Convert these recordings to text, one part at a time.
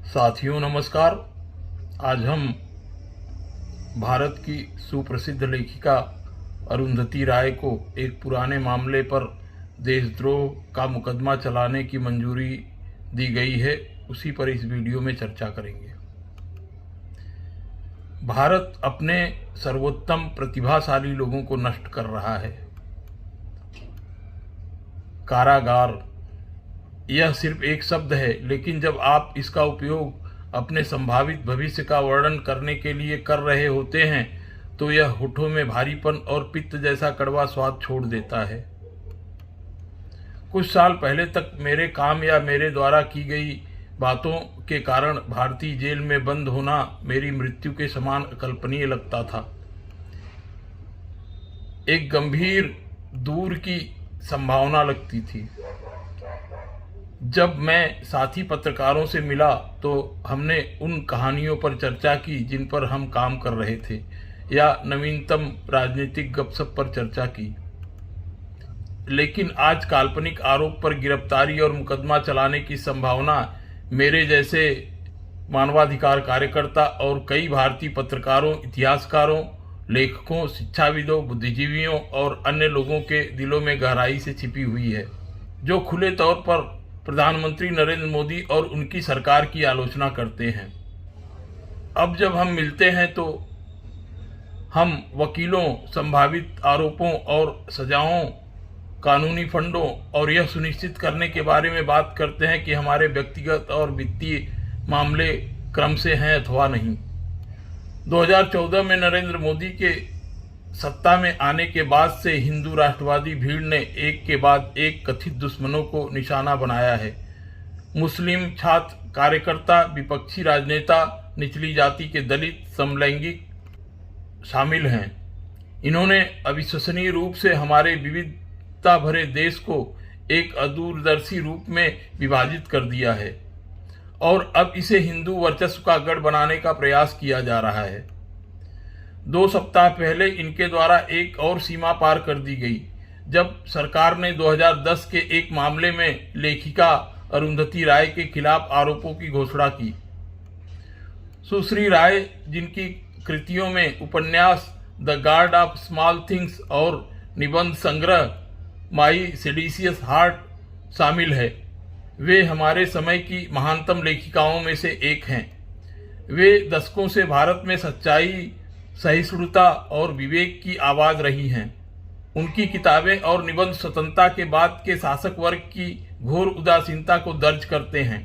साथियों नमस्कार। आज हम भारत की सुप्रसिद्ध लेखिका अरुंधति राय को एक पुराने मामले पर देशद्रोह का मुकदमा चलाने की मंजूरी दी गई है, उसी पर इस वीडियो में चर्चा करेंगे। भारत अपने सर्वोत्तम प्रतिभाशाली लोगों को नष्ट कर रहा है। कारागार यह सिर्फ एक शब्द है, लेकिन जब आप इसका उपयोग अपने संभावित भविष्य का वर्णन करने के लिए कर रहे होते हैं तो यह होठों में भारीपन और पित्त जैसा कड़वा स्वाद छोड़ देता है। कुछ साल पहले तक मेरे काम या मेरे द्वारा की गई बातों के कारण भारतीय जेल में बंद होना मेरी मृत्यु के समान अकल्पनीय लगता था। एक गंभीर दूर की संभावना लगती थी। जब मैं साथी पत्रकारों से मिला तो हमने उन कहानियों पर चर्चा की जिन पर हम काम कर रहे थे, या नवीनतम राजनीतिक गपशप पर चर्चा की। लेकिन आज काल्पनिक आरोप पर गिरफ्तारी और मुकदमा चलाने की संभावना मेरे जैसे मानवाधिकार कार्यकर्ता और कई भारतीय पत्रकारों, इतिहासकारों, लेखकों, शिक्षाविदों, बुद्धिजीवियों और अन्य लोगों के दिलों में गहराई से छिपी हुई है, जो खुले तौर पर प्रधानमंत्री नरेंद्र मोदी और उनकी सरकार की आलोचना करते हैं। अब जब हम मिलते हैं तो हम वकीलों, संभावित आरोपों और सजाओं, कानूनी फंडों और यह सुनिश्चित करने के बारे में बात करते हैं कि हमारे व्यक्तिगत और वित्तीय मामले क्रम से हैं अथवा नहीं। 2014 में नरेंद्र मोदी के सत्ता में आने के बाद से हिंदू राष्ट्रवादी भीड़ ने एक के बाद एक कथित दुश्मनों को निशाना बनाया है। मुस्लिम, छात्र, कार्यकर्ता, विपक्षी राजनेता, निचली जाति के दलित, समलैंगिक शामिल हैं। इन्होंने अविश्वसनीय रूप से हमारे विविधता भरे देश को एक अदूरदर्शी रूप में विभाजित कर दिया है और अब इसे हिंदू वर्चस्व का गढ़ बनाने का प्रयास किया जा रहा है। 2 सप्ताह पहले इनके द्वारा एक और सीमा पार कर दी गई, जब सरकार ने 2010 के एक मामले में लेखिका अरुंधति राय के खिलाफ आरोपों की घोषणा की। सुश्री राय, जिनकी कृतियों में उपन्यास the guard of small things और निबंध संग्रह माई सेडिशियस हार्ट शामिल है, वे हमारे समय की महानतम लेखिकाओं में से एक हैं। वे दशकों से भारत में सच्चाई, सहिष्णुता और विवेक की आवाज रही हैं। उनकी किताबें और निबंध स्वतंत्रता के बाद के शासक वर्ग की घोर उदासीनता को दर्ज करते हैं,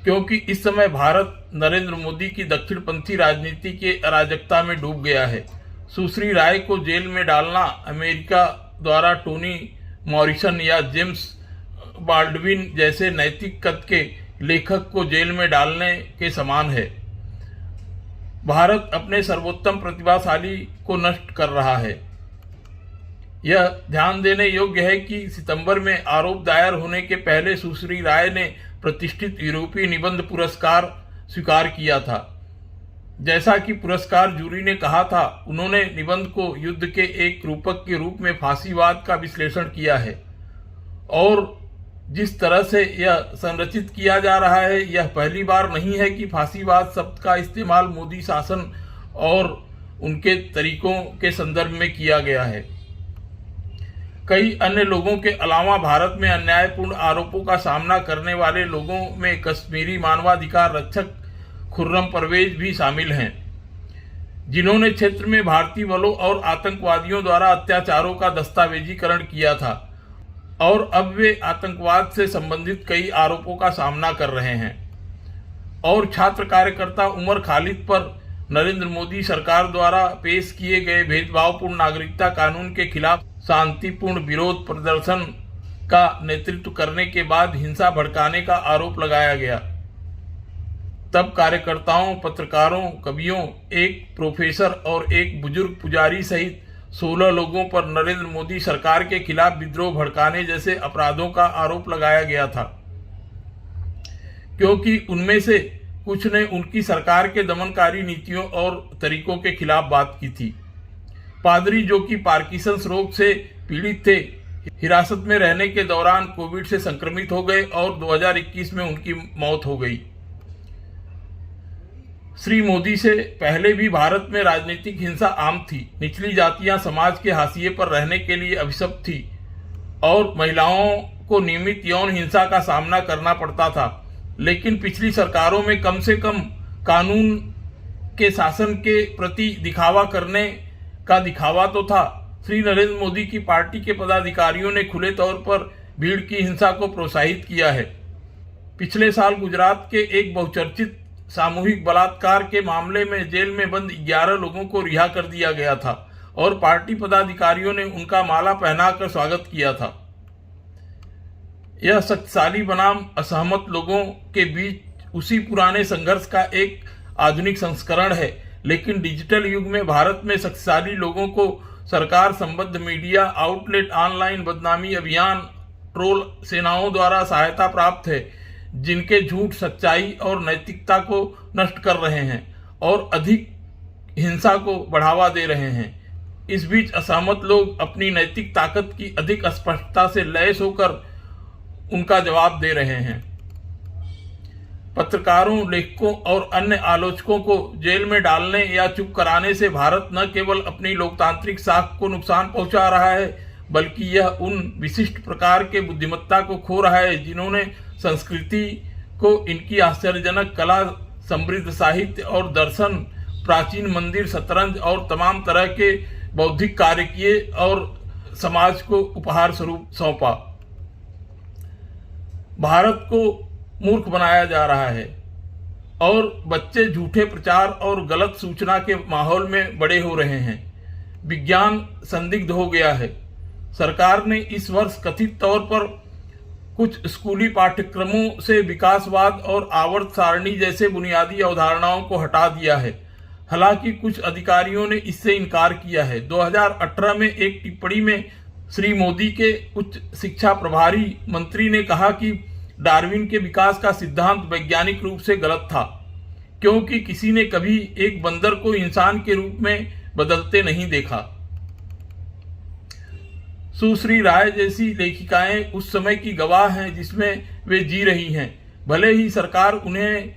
क्योंकि इस समय भारत नरेंद्र मोदी की दक्षिणपंथी राजनीति के अराजकता में डूब गया है। सुश्री राय को जेल में डालना अमेरिका द्वारा टोनी मॉरिसन या जेम्स बाल्डविन जैसे नैतिक कद के लेखक को जेल में डालने के समान है। भारत अपने सर्वोत्तम प्रतिभाशाली को नष्ट कर रहा है। यह ध्यान देने योग्य है कि सितंबर में आरोप दायर होने के पहले सुश्री राय ने प्रतिष्ठित यूरोपीय निबंध पुरस्कार स्वीकार किया था। जैसा कि पुरस्कार जूरी ने कहा था, उन्होंने निबंध को युद्ध के एक रूपक के रूप में फांसीवाद का विश्लेषण किया है और जिस तरह से यह संरचित किया जा रहा है, यह पहली बार नहीं है कि फांसीवाद शब्द का इस्तेमाल मोदी शासन और उनके तरीकों के संदर्भ में किया गया है। कई अन्य लोगों के अलावा भारत में अन्यायपूर्ण आरोपों का सामना करने वाले लोगों में कश्मीरी मानवाधिकार रक्षक खुर्रम परवेज भी शामिल हैं, जिन्होंने क्षेत्र में भारतीय बलों और आतंकवादियों द्वारा अत्याचारों का दस्तावेजीकरण किया था और अब वे आतंकवाद से संबंधित कई आरोपों का सामना कर रहे हैं। और छात्र कार्यकर्ता उमर खालिद पर नरेंद्र मोदी सरकार द्वारा पेश किए गए भेदभावपूर्ण नागरिकता कानून के खिलाफ शांतिपूर्ण विरोध प्रदर्शन का नेतृत्व करने के बाद हिंसा भड़काने का आरोप लगाया गया। तब कार्यकर्ताओं, पत्रकारों, कवियों, एक प्रोफेसर और एक बुजुर्ग पुजारी सहित 16 लोगों पर नरेंद्र मोदी सरकार के खिलाफ विद्रोह भड़काने जैसे अपराधों का आरोप लगाया गया था, क्योंकि उनमें से कुछ ने उनकी सरकार के दमनकारी नीतियों और तरीकों के खिलाफ बात की थी। पादरी, जो कि पार्किंसंस रोग से पीड़ित थे, हिरासत में रहने के दौरान कोविड से संक्रमित हो गए और 2021 में उनकी मौत हो गई। श्री मोदी से पहले भी भारत में राजनीतिक हिंसा आम थी। निचली जातियां समाज के हाशिए पर रहने के लिए अभिशप्त थी और महिलाओं को नियमित यौन हिंसा का सामना करना पड़ता था। लेकिन पिछली सरकारों में कम से कम कानून के शासन के प्रति दिखावा करने का दिखावा तो था। श्री नरेंद्र मोदी की पार्टी के पदाधिकारियों ने खुले तौर पर भीड़ की हिंसा को प्रोत्साहित किया है। पिछले साल गुजरात के एक बहुचर्चित सामूहिक बलात्कार के मामले में जेल में बंद 11 लोगों को रिहा कर दिया गया था और पार्टी पदाधिकारियों ने उनका माला पहनाकर स्वागत किया था। यह शक्तिशाली बनाम असहमत लोगों के बीच उसी पुराने संघर्ष का एक आधुनिक संस्करण है। लेकिन डिजिटल युग में भारत में शक्तिशाली लोगों को सरकार संबद्ध मीडिया आउटलेट, ऑनलाइन बदनामी अभियान, ट्रोल सेनाओं द्वारा सहायता प्राप्त है, जिनके झूठ, सच्चाई और नैतिकता को नष्ट कर रहे हैं और अधिक हिंसा को बढ़ावा दे रहे हैं। इस बीच असहमत लोग अपनी नैतिक ताकत की अधिक स्पष्टता से लैस होकर उनका जवाब दे रहे हैं। पत्रकारों, लेखकों और अन्य आलोचकों को जेल में डालने या चुप कराने से भारत न केवल अपनी लोकतांत्रिक साख को नुकसान पहुंचा रहा है, बल्कि यह उन विशिष्ट प्रकार के बुद्धिमत्ता को खो रहा है जिन्होंने संस्कृति को इनकी आश्चर्यजनक कला, समृद्ध साहित्य और दर्शन, प्राचीन मंदिर, शतरंज और तमाम तरह के बौद्धिक कार्य किए और समाज को उपहार स्वरूप सौंपा। भारत को मूर्ख बनाया जा रहा है और बच्चे झूठे प्रचार और गलत सूचना के माहौल में बड़े हो रहे हैं। विज्ञान संदिग्ध हो गया है। सरकार ने इस वर्ष कथित तौर पर कुछ स्कूली पाठ्यक्रमों से विकासवाद और आवर्त सारणी जैसे बुनियादी अवधारणाओं को हटा दिया है। हालांकि कुछ अधिकारियों ने इससे इनकार किया है। 2018 में एक टिप्पणी में श्री मोदी के उच्च शिक्षा प्रभारी मंत्री ने कहा कि डार्विन के विकास का सिद्धांत वैज्ञानिक रूप से गलत था, क्योंकि किसी ने कभी एक बंदर को इंसान के रूप में बदलते नहीं देखा। सुश्री राय जैसी लेखिकाएं उस समय की गवाह हैं जिसमें वे जी रही हैं। भले ही सरकार उन्हें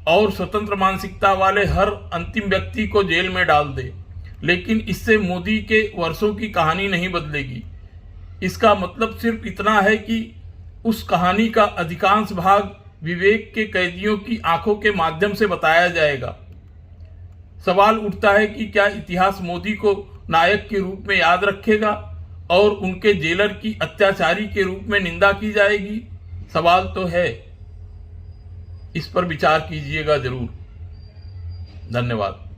और स्वतंत्र मानसिकता वाले हर अंतिम व्यक्ति को जेल में डाल दे, लेकिन इससे मोदी के वर्षों की कहानी नहीं बदलेगी। इसका मतलब सिर्फ इतना है कि उस कहानी का अधिकांश भाग विवेक के कैदियों की आंखों के माध्यम से बताया जाएगा। सवाल उठता है कि क्या इतिहास मोदी को नायक के रूप में याद रखेगा और उनके जेलर की अत्याचारी के रूप में निंदा की जाएगी? सवाल तो है। इस पर विचार कीजिएगा जरूर। धन्यवाद।